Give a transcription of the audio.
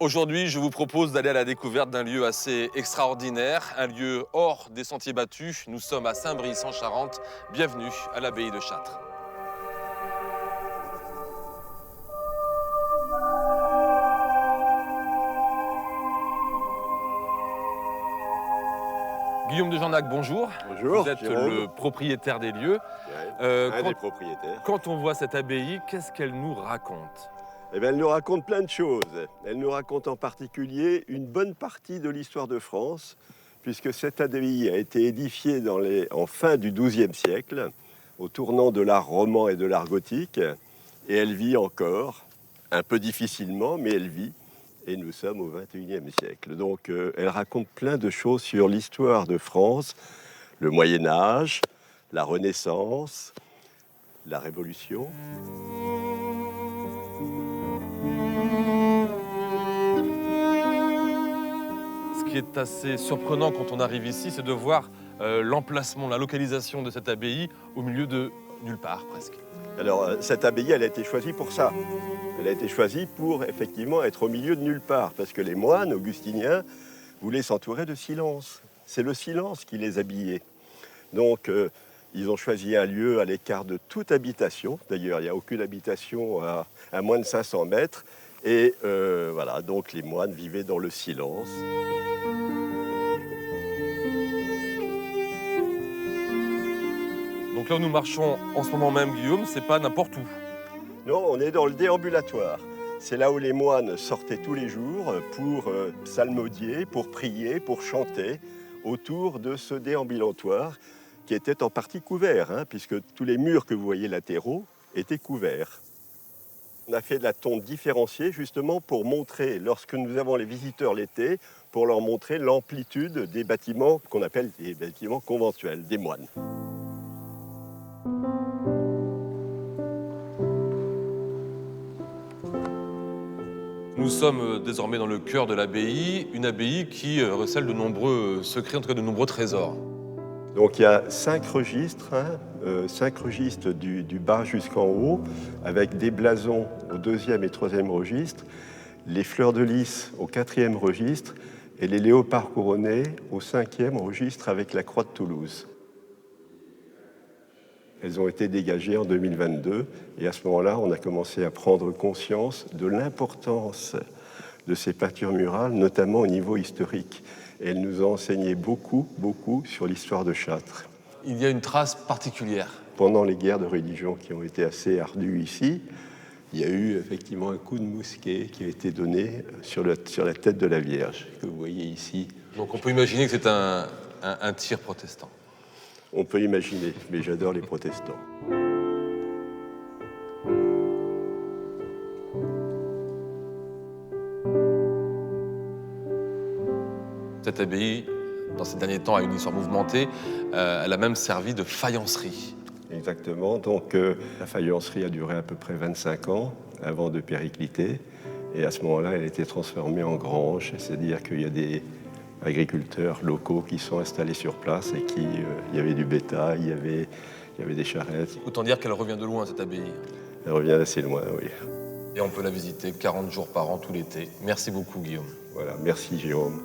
Aujourd'hui, je vous propose d'aller à la découverte d'un lieu assez extraordinaire, un lieu hors des sentiers battus. Nous sommes à Saint-Brice en Charente. Bienvenue à l'abbaye de Châtres. Guillaume de Jarnac, bonjour. Bonjour, Vous êtes Jérôme. le propriétaire des lieux. Ouais, un des Quand, propriétaires. quand on voit cette abbaye, qu'est-ce qu'elle nous raconte? Eh bien, elle nous raconte plein de choses. Elle nous raconte en particulier une bonne partie de l'histoire de France, puisque cette abbaye a été édifiée en fin du XIIe siècle, au tournant de l'art roman et de l'art gothique, et elle vit encore, un peu difficilement, mais elle vit, et nous sommes au XXIe siècle. Donc, elle raconte plein de choses sur l'histoire de France, le Moyen Âge, la Renaissance, la Révolution. Ce qui est assez surprenant quand on arrive ici, c'est de voir l'emplacement, la localisation de cette abbaye au milieu de nulle part presque. Alors, cette abbaye, elle a été choisie pour ça. Elle a été choisie pour, effectivement, être au milieu de nulle part, parce que les moines augustiniens voulaient s'entourer de silence. C'est le silence qui les habillait. Donc, ils ont choisi un lieu à l'écart de toute habitation. D'ailleurs, il n'y a aucune habitation à moins de 500 mètres. Et voilà, donc les moines vivaient dans le silence. Donc là où nous marchons en ce moment même, Guillaume, c'est pas n'importe où. Non, on est dans le déambulatoire. C'est là où les moines sortaient tous les jours pour psalmodier, pour prier, pour chanter autour de ce déambulatoire qui était en partie couvert, puisque tous les murs que vous voyez latéraux étaient couverts. On a fait de la tonte différenciée justement pour montrer, lorsque nous avons les visiteurs l'été, pour leur montrer l'amplitude des bâtiments qu'on appelle des bâtiments conventuels, des moines. Nous sommes désormais dans le cœur de l'abbaye, une abbaye qui recèle de nombreux secrets, en tout cas de nombreux trésors. Donc il y a 5 registres, 5 registres du bas jusqu'en haut, avec des blasons au 2e et 3e registre, les fleurs de lys au 4e registre et les léopards couronnés au 5e registre avec la croix de Toulouse. Elles ont été dégagées en 2022 et à ce moment-là, on a commencé à prendre conscience de l'importance de ces peintures murales, notamment au niveau historique. Et elles nous ont enseigné beaucoup sur l'histoire de Châtres. Il y a une trace particulière. Pendant les guerres de religion qui ont été assez ardues ici, il y a eu effectivement un coup de mousquet qui a été donné sur la tête de la Vierge, que vous voyez ici. Donc on peut imaginer que c'est un tir protestant. On peut imaginer, mais j'adore les protestants. Cette abbaye, dans ces derniers temps, a une histoire mouvementée. Elle a même servi de faïencerie. Exactement. Donc la faïencerie a duré à peu près 25 ans avant de péricliter. Et à ce moment-là, elle a été transformée en grange. C'est-à-dire qu'il y a des agriculteurs locaux qui sont installés sur place et il y avait du bétail, il y avait des charrettes. Autant dire qu'elle revient de loin, cette abbaye. Elle revient assez loin, oui. Et on peut la visiter 40 jours par an, tout l'été. Merci beaucoup, Guillaume. Voilà, merci Jérôme.